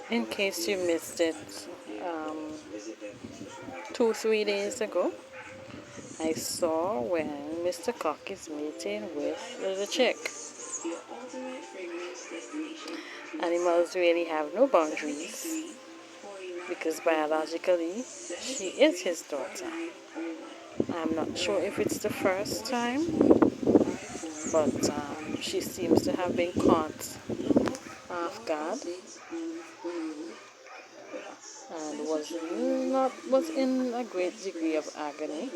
In case you missed it, um, 3 days ago, I saw when Mr. Cock is mating with the chick. Animals really have no boundaries because biologically she is his daughter. I'm not sure if it's the first time, but she seems to have been caught off guard and was in a great degree of agony.